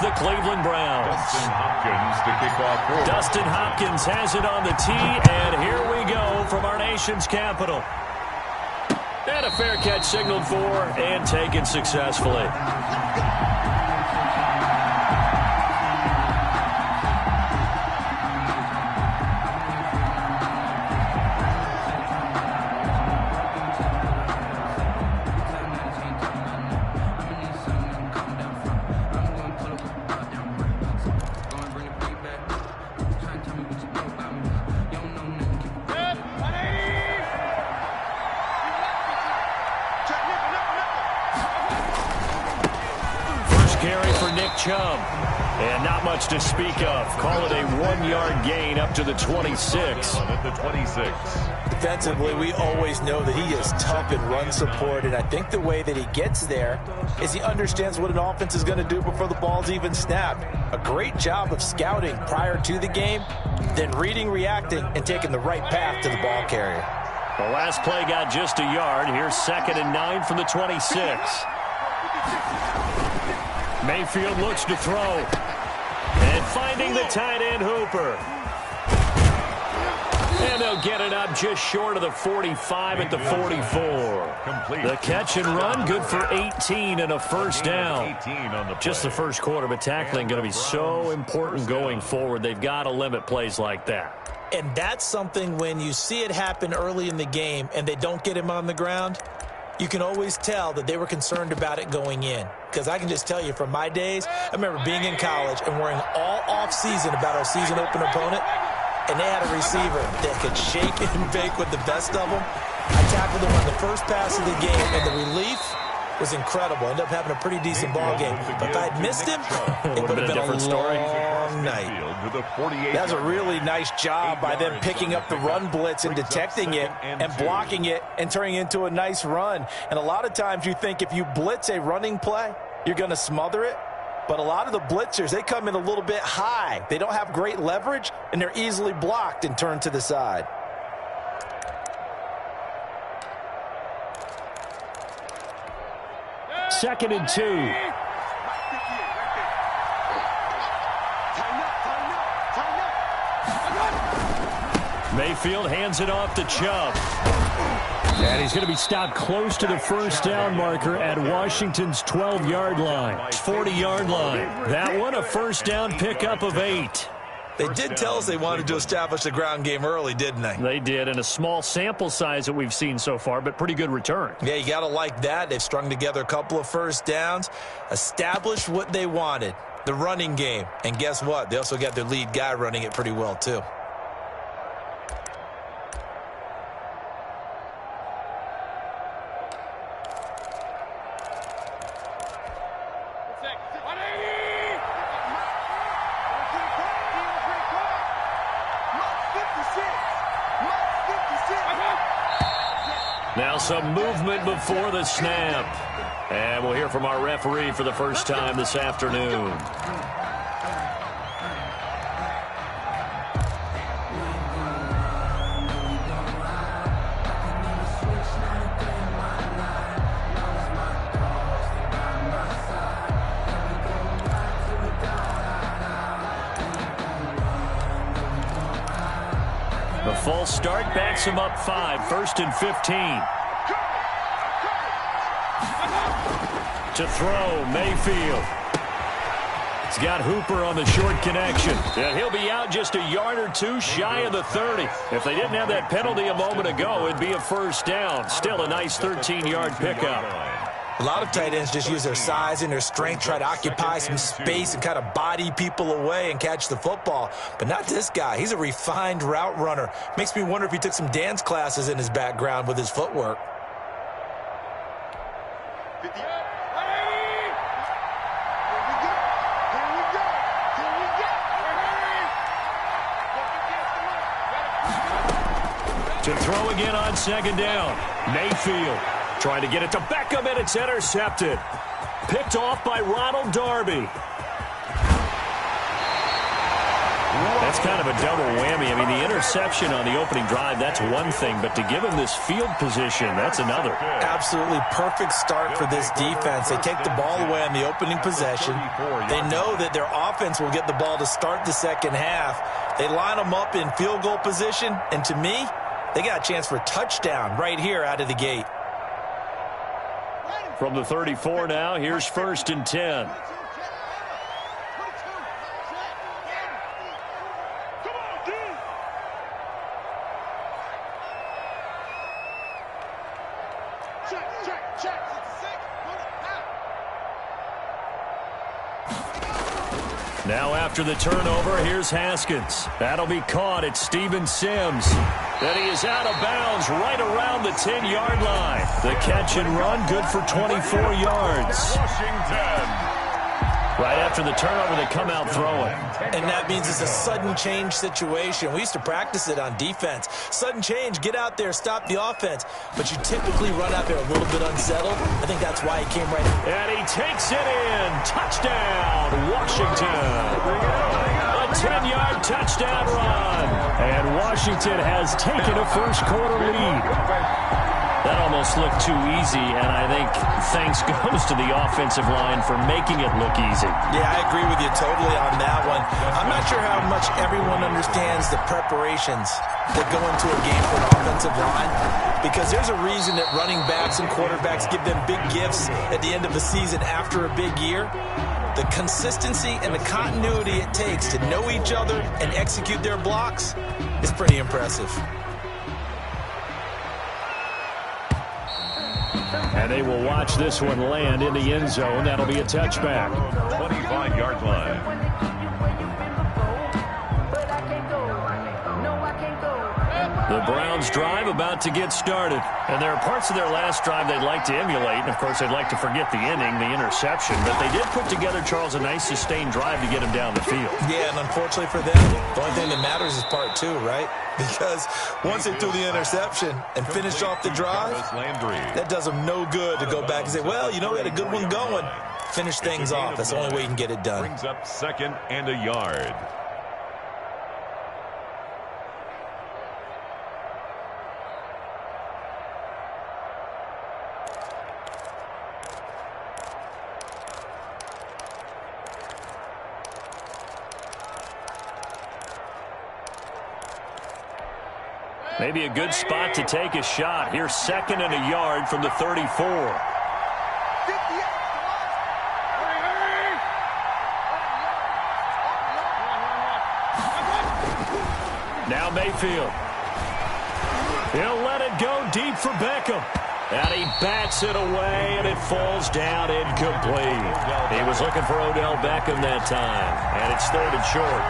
the Cleveland Browns. Dustin Hopkins to kick off. Dustin Hopkins has it on the tee, and here we go from our nation's capital. And a fair catch signaled for and taken successfully. Chubb. And not much to speak of. Call it a 1-yard gain up to the 26. At the 26. Defensively, we always know that he is tough in run support, and I think the way that he gets there is he understands what an offense is going to do before the ball's even snapped. A great job of scouting prior to the game, then reading, reacting, and taking the right path to the ball carrier. The last play got just a yard. Here's 2nd and 9 from the 26. Mayfield looks to throw. And finding the tight end Hooper. And they'll get it up just short of the 45 at the 44. The catch and run, good for 18 and a first down. Just the first quarter, but tackling going to be so important going forward. They've got to limit plays like that. And that's something when you see it happen early in the game and they don't get him on the ground, you can always tell that they were concerned about it going in. Because I can just tell you from my days, I remember being in college and worrying all off-season about our season open opponent, and they had a receiver that could shake and bake with the best of them. I tackled him on the first pass of the game, and the relief was incredible. Ended up having a pretty decent ball game. But if I had missed him, it would have been a different story. Long night. That was a really nice job by them picking up the run blitz and detecting it and blocking it and turning it into a nice run. And a lot of times you think if you blitz a running play, you're going to smother it. But a lot of the blitzers, they come in a little bit high. They don't have great leverage, and they're easily blocked and turned to the side. Second and 2. Mayfield hands it off to Chubb. And he's going to be stopped close to the first down marker at Washington's 12-yard line. 40-yard line. That one a first down pickup of 8. They did tell us they wanted to establish the ground game early, didn't they? They did, and a small sample size that we've seen so far, but pretty good return. Yeah, you got to like that. They've strung together a couple of first downs, established what they wanted, the running game. And guess what? They also got their lead guy running it pretty well, too. Now some movement before the snap. And we'll hear from our referee for the first time this afternoon. The false start backs him up 5, 1st and 15. To throw, Mayfield. He's got Hooper on the short connection. And he'll be out just a yard or two shy of the 30. If they didn't have that penalty a moment ago, it'd be a first down. Still a nice 13-yard pickup. A lot of tight ends just use their size and their strength, try to occupy some space and kind of body people away and catch the football. But not this guy. He's a refined route runner. Makes me wonder if he took some dance classes in his background with his footwork. To throw again on second down. Mayfield trying to get it to Beckham, and it's intercepted. Picked off by Ronald Darby. That's kind of a double whammy. I mean, the interception on the opening drive, that's one thing, but to give him this field position, that's another. Absolutely perfect start for this defense. They take the ball away on the opening possession. They know that their offense will get the ball to start the second half. They line them up in field goal position, and to me, they got a chance for a touchdown right here out of the gate. From the 34 now, here's 1st and 10. Now after the turnover, here's Haskins. That'll be caught at Steven Sims. Then he is out of bounds right around the 10-yard line. The catch and run, good for 24 yards. Washington. Right after the turnover, they come out throwing. And that means it's a sudden change situation. We used to practice it on defense. Sudden change, get out there, stop the offense. But you typically run out there a little bit unsettled. I think that's why he came right in. And he takes it in. Touchdown, Washington. A 10-yard touchdown run. And Washington has taken a first-quarter lead. That almost looked too easy, and I think thanks goes to the offensive line for making it look easy. Yeah, I agree with you totally on that one. I'm not sure how much everyone understands the preparations that go into a game for an offensive line, because there's a reason that running backs and quarterbacks give them big gifts at the end of a season after a big year. The consistency and the continuity it takes to know each other and execute their blocks is pretty impressive. And they will watch this one land in the end zone. That'll be a touchback. 25-yard line. The Browns drive about to get started. And there are parts of their last drive they'd like to emulate. And, of course, they'd like to forget the inning, the interception. But they did put together, Charles, a nice sustained drive to get him down the field. Yeah, and unfortunately for them, the only thing that matters is part two, right? Because once they threw the interception and finished off the drive, that does them no good to go back and say, well, you know, we had a good one going. Finish things off. That's the only way you can get it done. Brings up 2nd and a yard. Maybe a good spot to take a shot. Here's 2nd and a yard from the 34. Now Mayfield. He'll let it go deep for Beckham. And he bats it away, and it falls down incomplete. He was looking for Odell Beckham that time, and it's 3rd and short.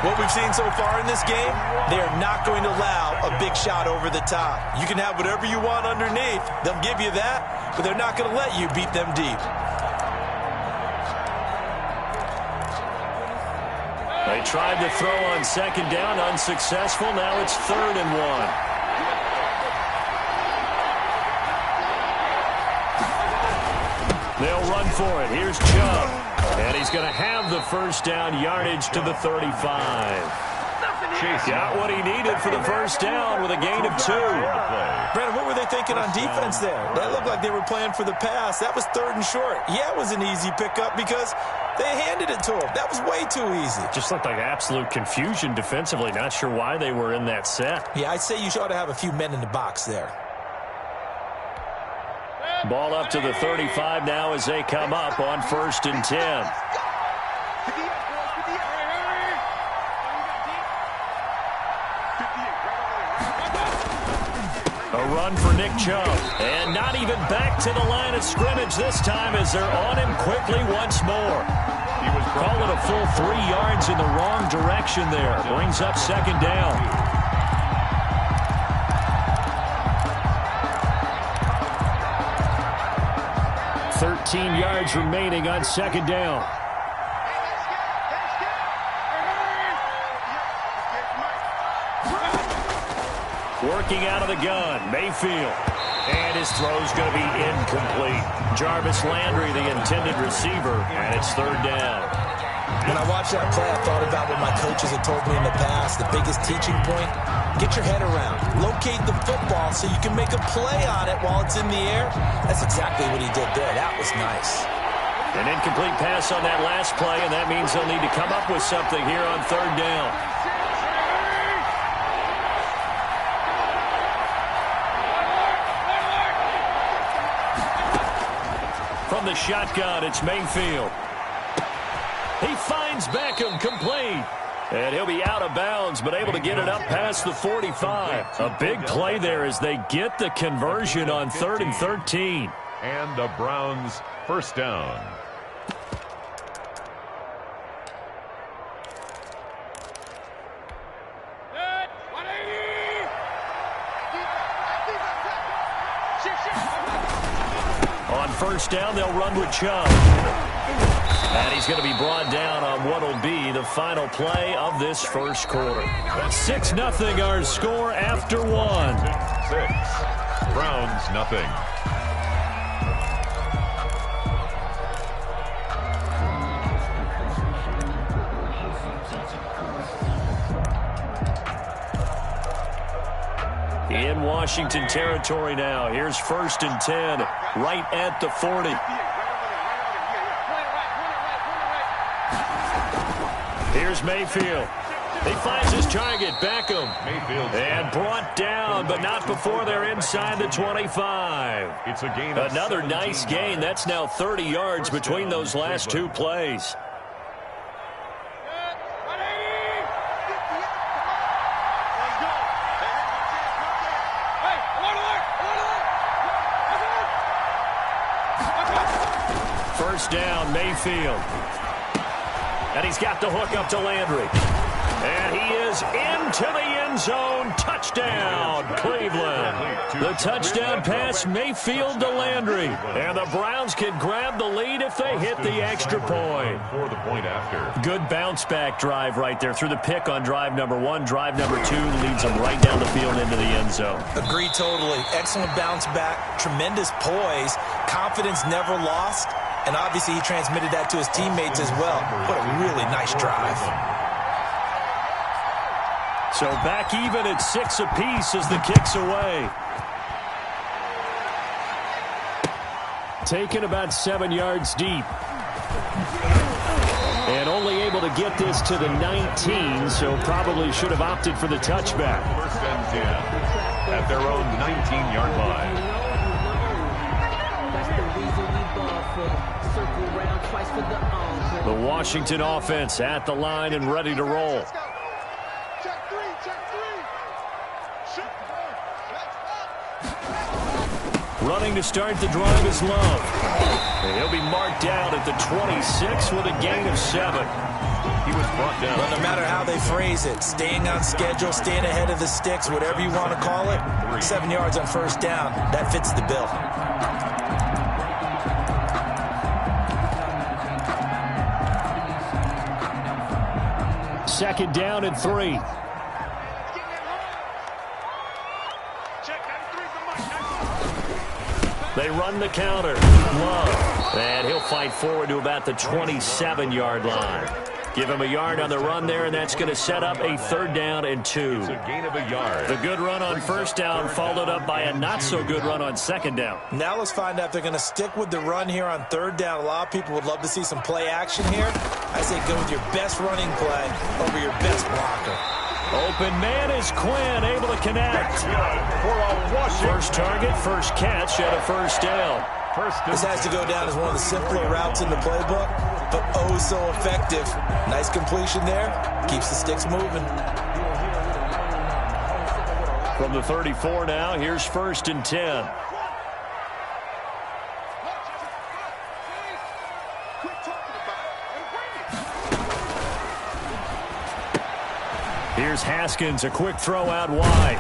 What we've seen so far in this game, they are not going to allow a big shot over the top. You can have whatever you want underneath. They'll give you that, but they're not going to let you beat them deep. They tried to throw on 2nd down, unsuccessful. Now it's 3rd and 1. They'll run for it. Here's Chubb. And he's going to have the first down, yardage to the 35. Got what he needed for the first down with a gain of 2. Brandon, what were they thinking on defense there? That looked like they were playing for the pass. That was 3rd and short. Yeah, it was an easy pickup because they handed it to him. That was way too easy. Just looked like absolute confusion defensively. Not sure why they were in that set. Yeah, I'd say you ought to have a few men in the box there. Ball up to the 35 now as they come up on 1st and 10. A run for Nick Chubb. And not even back to the line of scrimmage this time as they're on him quickly once more. He was calling a full 3 yards in the wrong direction there. Brings up 2nd down. 13 yards remaining on 2nd down. Working out of the gun, Mayfield. And his throw's going to be incomplete. Jarvis Landry, the intended receiver, and it's 3rd down. When I watched that play, I thought about what my coaches had told me in the past. The biggest teaching point, get your head around. Locate the football so you can make a play on it while it's in the air. That's exactly what he did there. That was nice. An incomplete pass on that last play, and that means they'll need to come up with something here on third down. From the shotgun, it's Mayfield. He finds Beckham, complete. And he'll be out of bounds, but able to get it up past the 45. A big play there as they get the conversion on 3rd and 13. And the Browns first down. On first down, they'll run with Chubb. And he's going to be brought down on what will be the final play of this first quarter. 6-0 our score after one. 6. Browns nothing. In Washington territory now. Here's 1st and 10, right at the 40. Here's Mayfield. He finds his target, Beckham. And brought down, but not before they're inside the 25. It's a gain. Another nice gain. That's now 30 yards between those last two plays. First down, Mayfield. And he's got the hook up to Landry. And he is into the end zone. Touchdown, Cleveland. The touchdown pass, Mayfield to Landry. And the Browns can grab the lead if they hit the extra point. For the point after. Good bounce-back drive right there. Through the pick on drive number 1. Drive number 2 leads them right down the field into the end zone. Agree totally. Excellent bounce back. Tremendous poise. Confidence never lost. And obviously he transmitted that to his teammates as well. What a really nice drive. So back even at 6 apiece as the kick's away. Taken about 7 yards deep. And only able to get this to the 19, so probably should have opted for the touchback. 1st and 10 at their own 19-yard line. The Washington offense at the line and ready to roll. Running to start the drive is Love. And he'll be marked down at the 26 with a gain of 7. He was brought down. But no matter how they phrase it, staying on schedule, staying ahead of the sticks, whatever you want to call it, 7 yards on first down, that fits the bill. Second down and 3. They run the counter. Love. And he'll fight forward to about the 27-yard line. Give him a yard on the run there, and that's going to set up a 3rd down and 2. It's a gain of a yard. The good run on first down followed up by a not-so-good run on 2nd down. Now let's find out if they're going to stick with the run here on 3rd down. A lot of people would love to see some play action here. I say go with your best running play over your best blocker. Open man is Quinn, able to connect. First target, first catch, and a first down. This has to go down as one of the simpler routes in the playbook, but oh so effective. Nice completion there. Keeps the sticks moving. From the 34 now, here's 1st and 10. Here's Haskins, a quick throw out wide.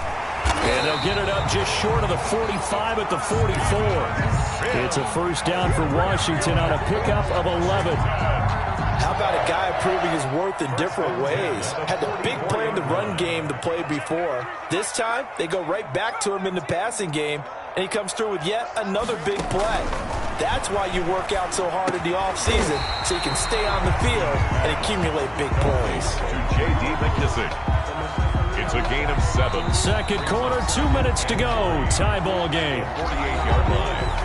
And they'll get it up just short of the 45 at the 44. It's a first down for Washington on a pickup of 11. How about a guy proving his worth in different ways? Had the big play in the run game to play before. This time, they go right back to him in the passing game, and he comes through with yet another big play. That's why you work out so hard in the offseason, so you can stay on the field and accumulate big plays. To J.D. McKissick. It's a gain of 7. Second quarter, 2 minutes to go. Tie ball game. 48-yard line.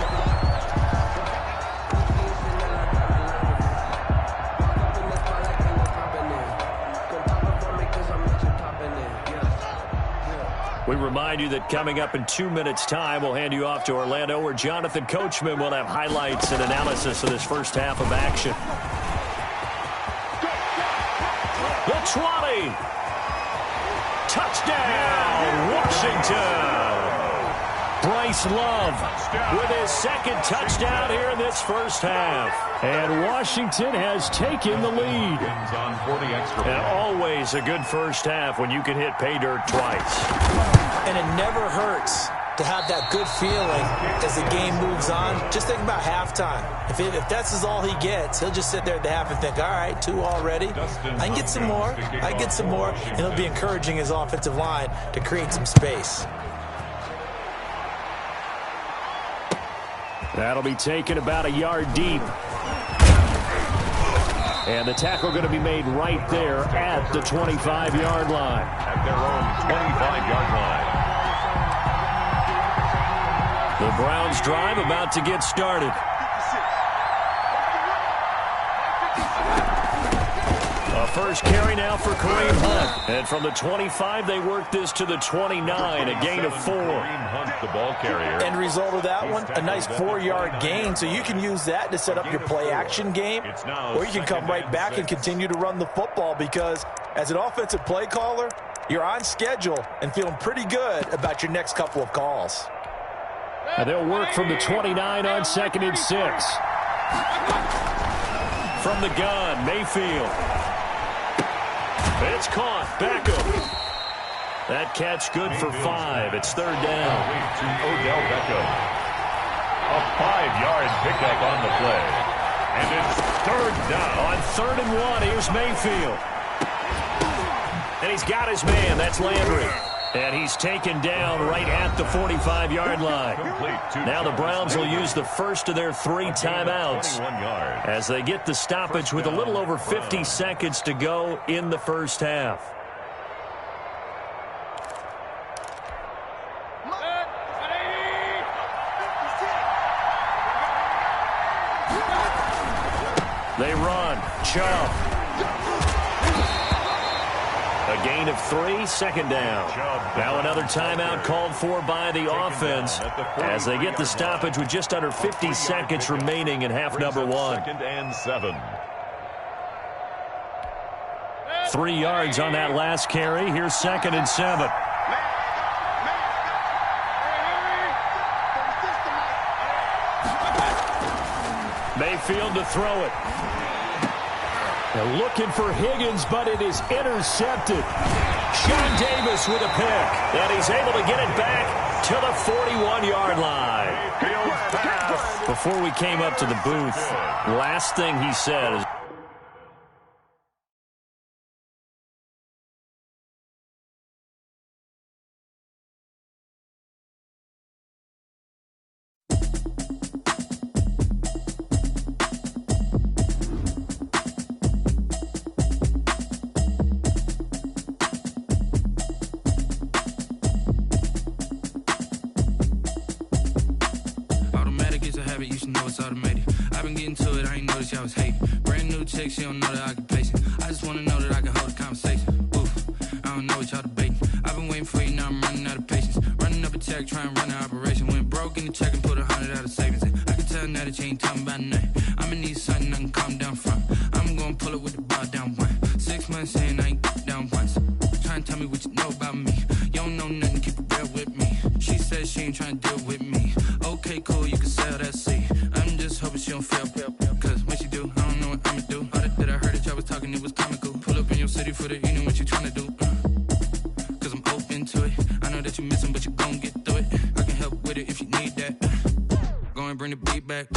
We remind you that coming up in 2 minutes' time, we'll hand you off to Orlando, where Jonathan Coachman will have highlights and analysis of this first half of action. The 20. Touchdown, Washington. Bryce Love with his second touchdown here in this first half. And Washington has taken the lead. And always a good first half when you can hit pay dirt twice. And it never hurts to have that good feeling as the game moves on. Just think about halftime. If that's all he gets, he'll just sit there at the half and think, all right, 2 already. I can get some more. I can get some more. And he'll be encouraging his offensive line to create some space. That'll be taken about a yard deep. And the tackle going to be made right there at the 25-yard line. At their own 25-yard line. The Browns drive about to get started. A first carry now for Kareem Hunt. And from the 25, they work this to the 29, a gain of 4. Kareem Hunt, the ball carrier. End result of that one, a nice 4-yard gain. So you can use that to set up your play-action game, or you can come right back and continue to run the football, because as an offensive play caller, you're on schedule and feeling pretty good about your next couple of calls. And they'll work from the 29 on 2nd and 6. From the gun, Mayfield. It's caught. Beckham. That catch good for 5. It's 3rd down. To Odell Beckham. A 5-yard pickup on the play. And it's 3rd down. On 3rd and 1, here's Mayfield. And he's got his man. That's Landry. And he's taken down right at the 45-yard line. Now the Browns will use the first of their 3 timeouts as they get the stoppage with a little over 50 seconds to go in the first half. They run. Chubb. A gain of 3, 2nd down. Now another timeout called for by the offense as they get the stoppage with just under 50 seconds remaining in half number 1. 2nd and 7. 3 yards on that last carry. Here's 2nd and 7. Mayfield to throw it. They're looking for Higgins, but it is intercepted. Sean Davis with a pick, and he's able to get it back to the 41-yard line. Before we came up to the booth, last thing he said is, She don't know that I can pace it. I just wanna know that I can hold a conversation. Oof, I don't know what y'all debating. I've been waiting for you, now I'm running out of patience. Running up a check, trying to run an operation. Went broke in the check and put 100 out of savings in. I can tell now that you ain't talking about nothing. I'ma need something I can calm down from. I'm gonna pull it with the bar down 1. 6 months in, I ain't down once. Trying to tell me what you know about me. You don't know nothing, keep it real with me. She said she ain't trying to deal with me. Okay, cool, you can sell that seat. I'm just hoping she don't fail. Cause when she do, I don't know what I'ma do. All that I heard that y'all was talking, it was comical. Pull up in your city for the, you know what you tryna do. Cause I'm open to it. I know that you missing, but you gon' get through it. I can help with it if you need that. Go and bring the beat back.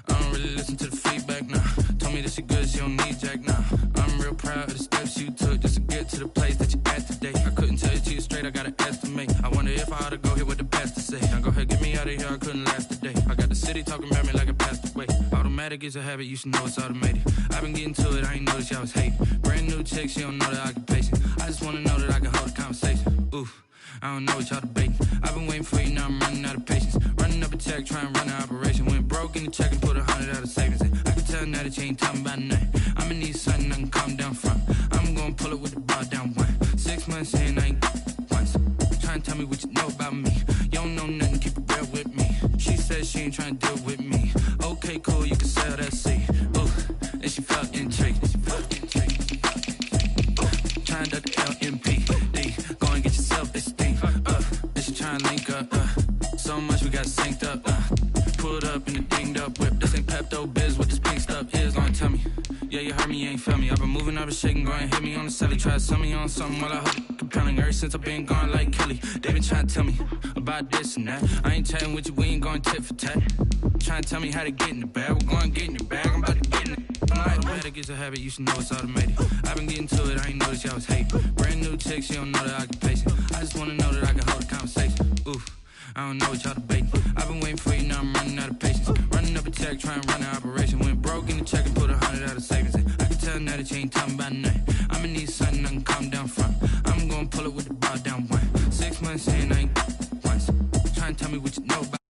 I don't really listen to the feedback, nah. Told me that she good, she don't need jack, nah. I'm real proud of the steps you took just to get to the place that you at today. I couldn't tell it to you straight, I gotta estimate. I wonder if I ought to go here with the best to say. Now go ahead, get me out of here, I couldn't last a day. I got the city talking about me like a pastor. automatic, it's a habit, you should know it's automated. I've been getting to it, I ain't noticed y'all was hating. Brand new chick, she don't know the occupation. I just wanna know that I can hold a conversation. Oof, I don't know what y'all debating. I've been waiting for you, now I'm running out of patience. Running up a check, trying to run an operation. Went broke in the check and put 100 out of savings in. I can tell now that you ain't talking about nothing. I'ma need something I can calm down from. I'm gonna pull it with the bar down one. 6 months in, I ain't once. Trying to tell me what you know about me. You don't know nothing, keep it real with me. She said she ain't trying to deal with me. Okay, cool, you can sell that seed. Ooh, and she felt intrigued. Trying to the LMPD. Go and get your self-esteem. And she trying to link up. So much we got synced up. Pulled up in the dinged up whip. This ain't Pepto-Biz, what this pink stuff is. Gonna tell me. Yeah, you heard me, you ain't feel me. I've been moving, I've been shaking, go and hit me on the celly. Try to sell me on something while I hope it compelling. Ever since I've been gone like Kelly, they been trying to tell me about this and that. I ain't chatting with you, we ain't going tit for tat. Trying to tell me how to get in the bag. We're going to get in the bag, I'm about to get in it. Automatic is a habit, you should know it's automated. I've been getting to it, I ain't noticed y'all was hating. Brand new chick, she don't know the occupation. I just wanna know that I can hold a conversation. Oof, I don't know what y'all debating. I've been waiting for you, now I'm running out of patience. Running up a check, trying to run an operation. Went broke in the check and put 100 out of savings in. I can tell now that you ain't talking about nothing. I'ma need something I can calm down from. I'm gonna pull it with the bar down one. 6 months in, I ain't once. Trying to tell me what you know about